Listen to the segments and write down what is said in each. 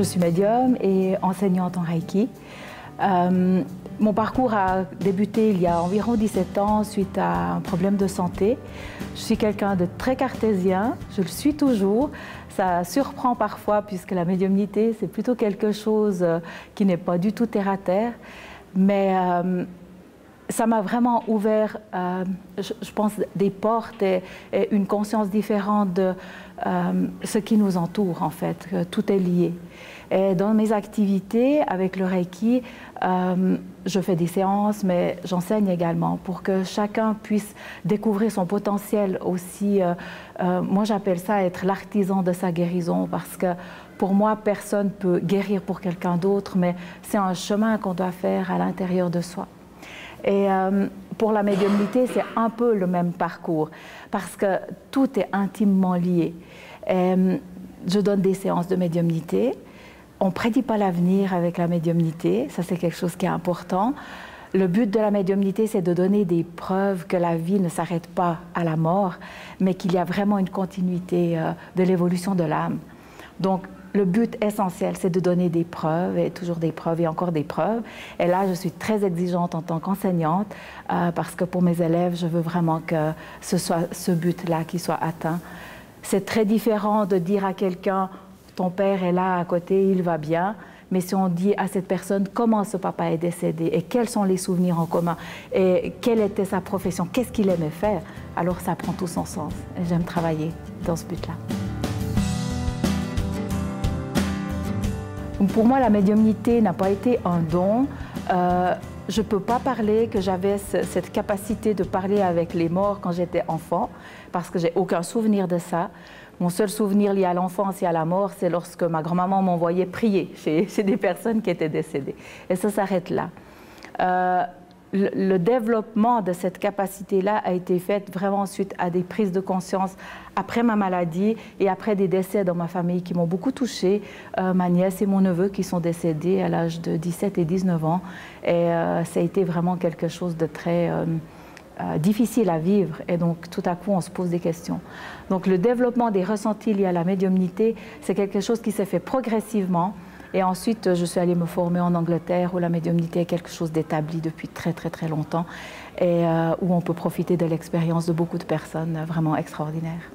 Je suis médium et enseignante en Reiki. Mon parcours a débuté il y a environ 17 ans suite à un problème de santé. Je suis quelqu'un de très cartésien, je le suis toujours. Ça surprend parfois puisque la médiumnité, c'est plutôt quelque chose qui n'est pas du tout terre à terre. Mais ça m'a vraiment ouvert, je pense, des portes et une conscience différente de ce qui nous entoure, en fait, que tout est lié. Et dans mes activités avec le Reiki, je fais des séances, mais j'enseigne également pour que chacun puisse découvrir son potentiel aussi. Moi, j'appelle ça être l'artisan de sa guérison parce que pour moi, personne ne peut guérir pour quelqu'un d'autre, mais c'est un chemin qu'on doit faire à l'intérieur de soi. Et pour la médiumnité, c'est un peu le même parcours parce que tout est intimement lié. Et, je donne des séances de médiumnité. On ne prédit pas l'avenir avec la médiumnité, ça c'est quelque chose qui est important. Le but de la médiumnité, c'est de donner des preuves que la vie ne s'arrête pas à la mort, mais qu'il y a vraiment une continuité de l'évolution de l'âme. Donc, le but essentiel, c'est de donner des preuves, et toujours des preuves et encore des preuves. Et là, je suis très exigeante en tant qu'enseignante, parce que pour mes élèves, je veux vraiment que ce soit ce but-là qui soit atteint. C'est très différent de dire à quelqu'un, ton père est là à côté, il va bien. Mais si on dit à cette personne comment ce papa est décédé et quels sont les souvenirs en commun et quelle était sa profession, qu'est-ce qu'il aimait faire, alors ça prend tout son sens. Et j'aime travailler dans ce but-là. Pour moi, la médiumnité n'a pas été un don. Je ne peux pas parler que j'avais cette capacité de parler avec les morts quand j'étais enfant, parce que j'ai aucun souvenir de ça. Mon seul souvenir lié à l'enfance et à la mort, c'est lorsque ma grand-maman m'envoyait prier chez des personnes qui étaient décédées. Et ça s'arrête là. Le développement de cette capacité-là a été fait vraiment suite à des prises de conscience après ma maladie et après des décès dans ma famille qui m'ont beaucoup touchée. Ma nièce et mon neveu qui sont décédés à l'âge de 17 et 19 ans. Et ça a été vraiment quelque chose de très difficile à vivre. Et donc, tout à coup, on se pose des questions. Donc, le développement des ressentis liés à la médiumnité, c'est quelque chose qui s'est fait progressivement. Et ensuite, je suis allée me former en Angleterre où la médiumnité est quelque chose d'établi depuis très, très, très longtemps et où on peut profiter de l'expérience de beaucoup de personnes vraiment extraordinaires.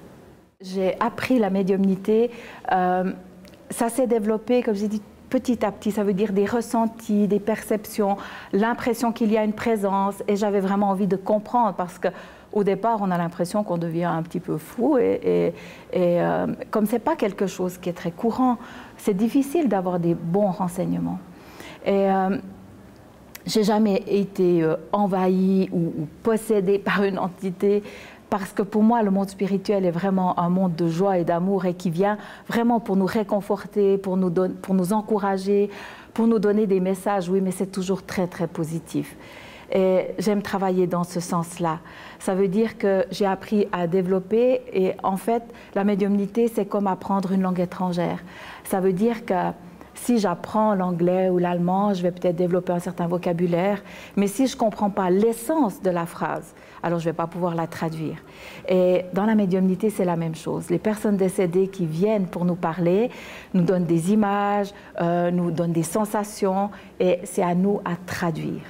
J'ai appris la médiumnité. Ça s'est développé, comme j'ai dit, petit à petit. Ça veut dire des ressentis, des perceptions, l'impression qu'il y a une présence. Et j'avais vraiment envie de comprendre parce que au départ, on a l'impression qu'on devient un petit peu fou et comme ce n'est pas quelque chose qui est très courant, c'est difficile d'avoir des bons renseignements. Et je n'ai jamais été envahie ou possédée par une entité parce que pour moi, le monde spirituel est vraiment un monde de joie et d'amour et qui vient vraiment pour nous réconforter, pour nous encourager, pour nous donner des messages, oui, mais c'est toujours très, très positif. Et j'aime travailler dans ce sens-là. Ça veut dire que j'ai appris à développer et en fait, la médiumnité, c'est comme apprendre une langue étrangère. Ça veut dire que si j'apprends l'anglais ou l'allemand, je vais peut-être développer un certain vocabulaire, mais si je ne comprends pas l'essence de la phrase, alors je ne vais pas pouvoir la traduire. Et dans la médiumnité, c'est la même chose. Les personnes décédées qui viennent pour nous parler, nous donnent des images, nous donnent des sensations, et c'est à nous à traduire.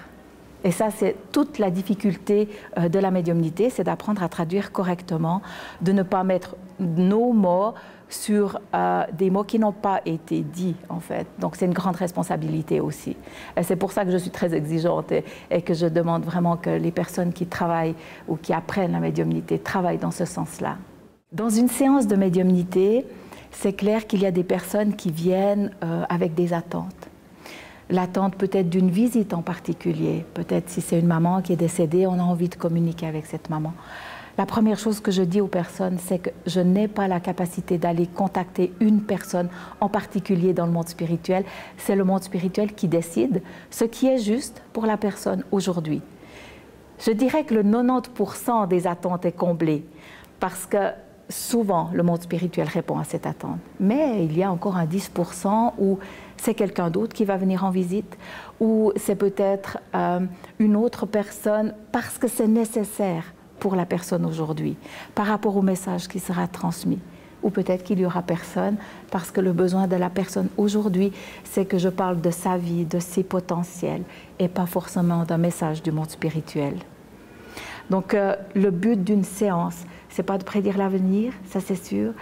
Et ça, c'est toute la difficulté de la médiumnité, c'est d'apprendre à traduire correctement, de ne pas mettre nos mots sur des mots qui n'ont pas été dits, en fait. Donc, c'est une grande responsabilité aussi. Et c'est pour ça que je suis très exigeante et que je demande vraiment que les personnes qui travaillent ou qui apprennent la médiumnité travaillent dans ce sens-là. Dans une séance de médiumnité, c'est clair qu'il y a des personnes qui viennent avec des attentes. L'attente peut-être d'une visite en particulier. Peut-être si c'est une maman qui est décédée, on a envie de communiquer avec cette maman. La première chose que je dis aux personnes, c'est que je n'ai pas la capacité d'aller contacter une personne en particulier dans le monde spirituel. C'est le monde spirituel qui décide ce qui est juste pour la personne aujourd'hui. Je dirais que le 90% des attentes est comblé parce que souvent le monde spirituel répond à cette attente. Mais il y a encore un 10% où c'est quelqu'un d'autre qui va venir en visite ou c'est peut-être une autre personne parce que c'est nécessaire pour la personne aujourd'hui, par rapport au message qui sera transmis. ou peut-être qu'il n'y aura personne, parce que le besoin de la personne aujourd'hui, c'est que je parle de sa vie, de ses potentiels, et pas forcément d'un message du monde spirituel. Donc le but d'une séance, c'est pas de prédire l'avenir, ça c'est sûr,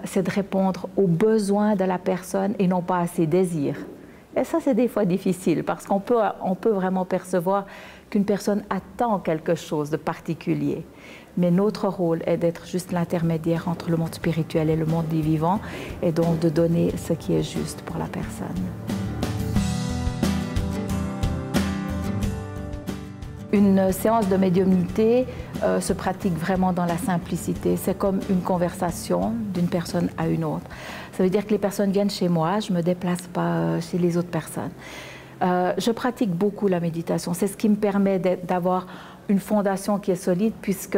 c'est de répondre aux besoins de la personne et non pas à ses désirs. Et ça, c'est des fois difficile parce qu'on peut vraiment percevoir qu'une personne attend quelque chose de particulier. Mais notre rôle est d'être juste l'intermédiaire entre le monde spirituel et le monde des vivants et donc de donner ce qui est juste pour la personne. Une séance de médiumnité se pratique vraiment dans la simplicité. C'est comme une conversation d'une personne à une autre. Ça veut dire que les personnes viennent chez moi, je ne me déplace pas chez les autres personnes. Je pratique beaucoup la méditation. C'est ce qui me permet d'avoir une fondation qui est solide puisque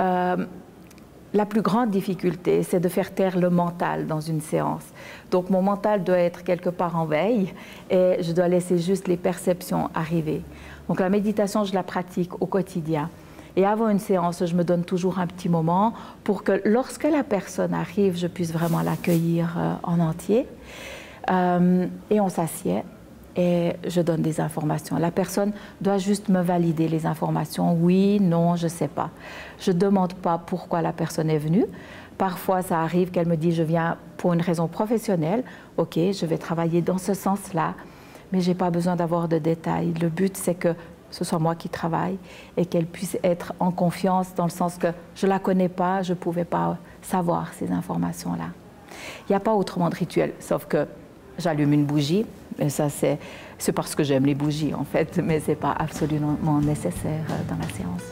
la plus grande difficulté, c'est de faire taire le mental dans une séance. Donc mon mental doit être quelque part en veille et je dois laisser juste les perceptions arriver. Donc la méditation, je la pratique au quotidien. Et avant une séance, je me donne toujours un petit moment pour que lorsque la personne arrive, je puisse vraiment l'accueillir en entier. Et on s'assied et je donne des informations. La personne doit juste me valider les informations. Oui, non, je ne sais pas. Je ne demande pas pourquoi la personne est venue. Parfois, ça arrive qu'elle me dit « je viens pour une raison professionnelle ». Ok, je vais travailler dans ce sens-là, mais je n'ai pas besoin d'avoir de détails. Le but, c'est que ce soit moi qui travaille et qu'elle puisse être en confiance dans le sens que je ne la connais pas, je ne pouvais pas savoir ces informations-là. Il n'y a pas autrement de rituel, sauf que j'allume une bougie, et ça c'est parce que j'aime les bougies en fait, mais ce n'est pas absolument nécessaire dans la séance.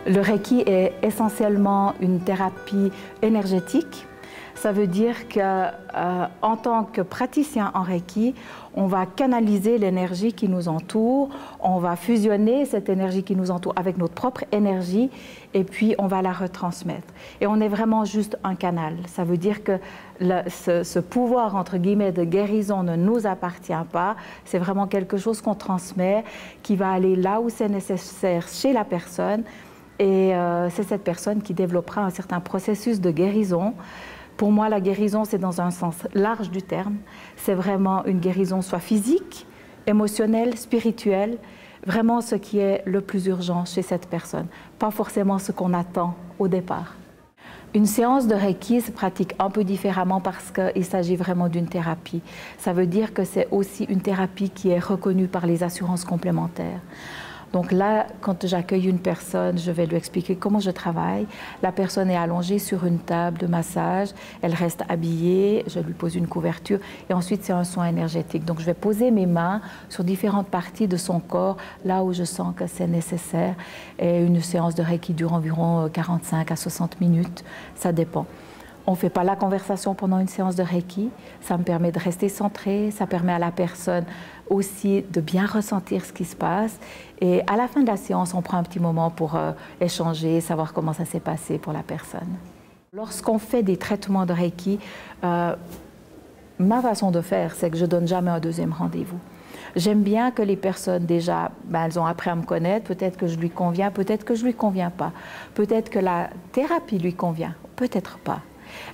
Le Reiki est essentiellement une thérapie énergétique. Ça veut dire qu'en tant que praticien en Reiki, on va canaliser l'énergie qui nous entoure, on va fusionner cette énergie qui nous entoure avec notre propre énergie et puis on va la retransmettre. Et on est vraiment juste un canal. Ça veut dire que ce pouvoir, entre guillemets, de guérison ne nous appartient pas. C'est vraiment quelque chose qu'on transmet, qui va aller là où c'est nécessaire chez la personne. Et c'est cette personne qui développera un certain processus de guérison. Pour moi, la guérison, c'est dans un sens large du terme. C'est vraiment une guérison soit physique, émotionnelle, spirituelle, vraiment ce qui est le plus urgent chez cette personne, pas forcément ce qu'on attend au départ. Une séance de Reiki se pratique un peu différemment parce qu'il s'agit vraiment d'une thérapie. Ça veut dire que c'est aussi une thérapie qui est reconnue par les assurances complémentaires. Donc là, quand j'accueille une personne, je vais lui expliquer comment je travaille. La personne est allongée sur une table de massage, elle reste habillée, je lui pose une couverture et ensuite c'est un soin énergétique. Donc je vais poser mes mains sur différentes parties de son corps, là où je sens que c'est nécessaire. Et une séance de Reiki dure environ 45 à 60 minutes, ça dépend. On ne fait pas la conversation pendant une séance de Reiki, ça me permet de rester centré, ça permet à la personne aussi de bien ressentir ce qui se passe. Et à la fin de la séance, on prend un petit moment pour échanger, savoir comment ça s'est passé pour la personne. Lorsqu'on fait des traitements de Reiki, ma façon de faire, c'est que je ne donne jamais un deuxième rendez-vous. J'aime bien que les personnes, déjà, elles ont appris à me connaître, peut-être que je lui conviens, peut-être que je ne lui conviens pas. Peut-être que la thérapie lui convient, peut-être pas.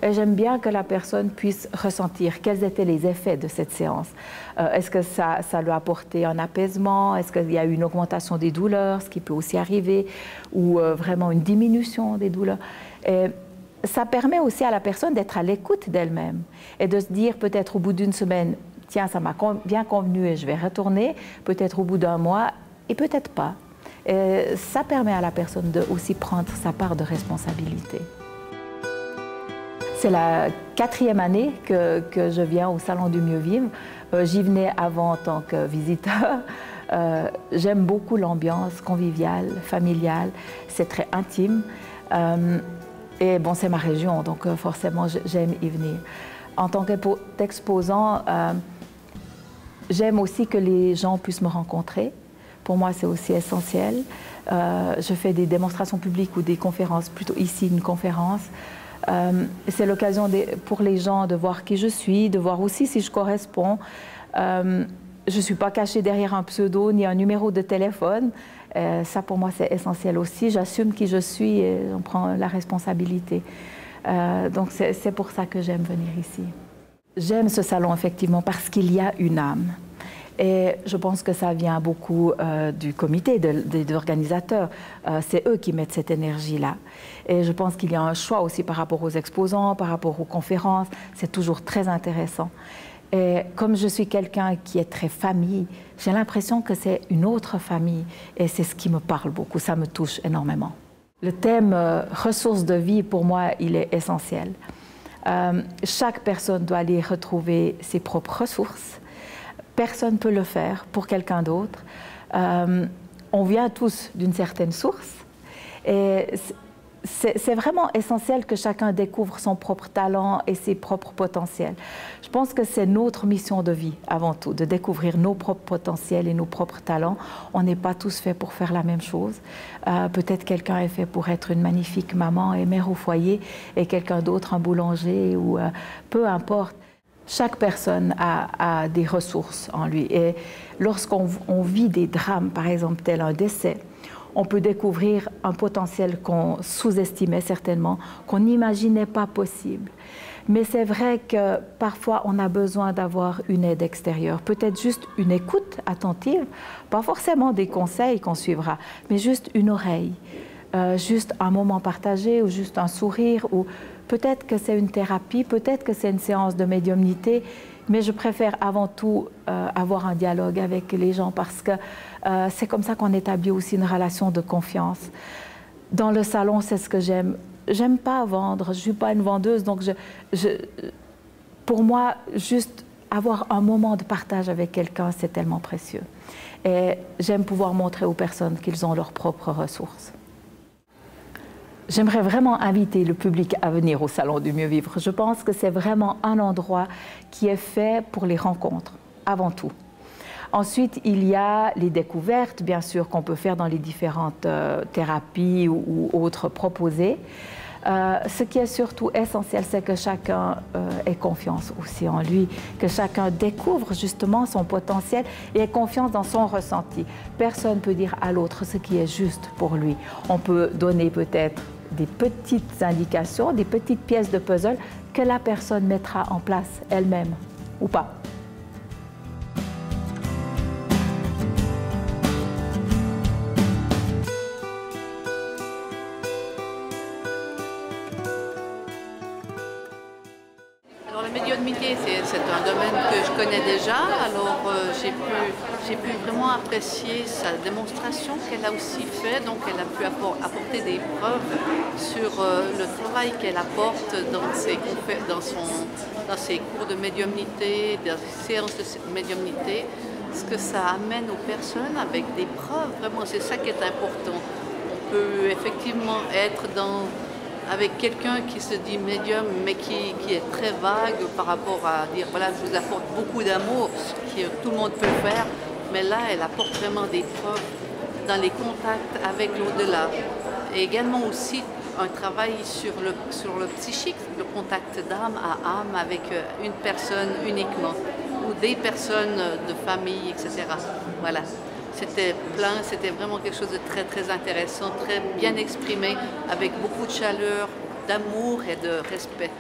Et j'aime bien que la personne puisse ressentir quels étaient les effets de cette séance. Est-ce que ça lui a apporté un apaisement? Est-ce qu'il y a eu une augmentation des douleurs, ce qui peut aussi arriver, ou vraiment une diminution des douleurs? Et ça permet aussi à la personne d'être à l'écoute d'elle-même et de se dire peut-être au bout d'une semaine, tiens, ça m'a bien convenu et je vais retourner, peut-être au bout d'un mois et peut-être pas. Et ça permet à la personne de aussi prendre sa part de responsabilité. C'est la 4e année que je viens au Salon du Mieux Vivre. J'y venais avant en tant que visiteur. J'aime beaucoup l'ambiance conviviale, familiale. C'est très intime. Et bon, c'est ma région, donc forcément, j'aime y venir. En tant qu'exposant, j'aime aussi que les gens puissent me rencontrer. Pour moi, c'est aussi essentiel. Je fais des démonstrations publiques ou des conférences, plutôt ici une conférence. C'est l'occasion pour les gens de voir qui je suis, de voir aussi si je corresponds. Je ne suis pas cachée derrière un pseudo ni un numéro de téléphone. Ça, pour moi, c'est essentiel aussi. J'assume qui je suis et j'en prends la responsabilité. Donc, c'est pour ça que j'aime venir ici. J'aime ce salon, effectivement, parce qu'il y a une âme. Et je pense que ça vient beaucoup du comité, des organisateurs. C'est eux qui mettent cette énergie-là. Et je pense qu'il y a un choix aussi par rapport aux exposants, par rapport aux conférences. C'est toujours très intéressant. Et comme je suis quelqu'un qui est très famille, j'ai l'impression que c'est une autre famille. Et c'est ce qui me parle beaucoup, ça me touche énormément. Le thème ressources de vie, pour moi, il est essentiel. Chaque personne doit aller retrouver ses propres ressources. Personne ne peut le faire pour quelqu'un d'autre. On vient tous d'une certaine source. Et c'est vraiment essentiel que chacun découvre son propre talent et ses propres potentiels. Je pense que c'est notre mission de vie, avant tout, de découvrir nos propres potentiels et nos propres talents. On n'est pas tous faits pour faire la même chose. Peut-être quelqu'un est fait pour être une magnifique maman et mère au foyer, et quelqu'un d'autre un boulanger, ou peu importe. Chaque personne a des ressources en lui. Et lorsqu'on vit des drames, par exemple, tel un décès, on peut découvrir un potentiel qu'on sous-estimait certainement, qu'on n'imaginait pas possible. Mais c'est vrai que parfois, on a besoin d'avoir une aide extérieure, peut-être juste une écoute attentive, pas forcément des conseils qu'on suivra, mais juste une oreille, juste un moment partagé, ou juste un sourire, ou peut-être que c'est une thérapie, peut-être que c'est une séance de médiumnité, mais je préfère avant tout avoir un dialogue avec les gens, parce que c'est comme ça qu'on établit aussi une relation de confiance. Dans le salon, c'est ce que j'aime. J'aime pas vendre, je ne suis pas une vendeuse, donc pour moi, juste avoir un moment de partage avec quelqu'un, c'est tellement précieux. Et j'aime pouvoir montrer aux personnes qu'ils ont leurs propres ressources. J'aimerais vraiment inviter le public à venir au Salon du Mieux Vivre. Je pense que c'est vraiment un endroit qui est fait pour les rencontres, avant tout. Ensuite, il y a les découvertes, bien sûr, qu'on peut faire dans les différentes thérapies ou autres proposées. Ce qui est surtout essentiel, c'est que chacun ait confiance aussi en lui, que chacun découvre justement son potentiel et ait confiance dans son ressenti. Personne ne peut dire à l'autre ce qui est juste pour lui. On peut donner peut-être des petites indications, des petites pièces de puzzle que la personne mettra en place elle-même ou pas. Alors la médiumnité, c'est un domaine que je connais déjà, alors j'ai pu vraiment apprécier sa démonstration qu'elle a aussi fait, donc elle a pu apporter des preuves sur le travail qu'elle apporte dans ses cours de médiumnité, dans ses séances de médiumnité, ce que ça amène aux personnes avec des preuves, vraiment c'est ça qui est important. On peut effectivement être avec quelqu'un qui se dit médium, mais qui est très vague par rapport à dire, voilà, je vous apporte beaucoup d'amour, ce que tout le monde peut faire, mais là, elle apporte vraiment des preuves dans les contacts avec l'au-delà. Et également aussi un travail sur le psychique, le contact d'âme à âme avec une personne uniquement, ou des personnes de famille, etc. Voilà. C'était plein, c'était vraiment quelque chose de très très intéressant, très bien exprimé, avec beaucoup de chaleur, d'amour et de respect.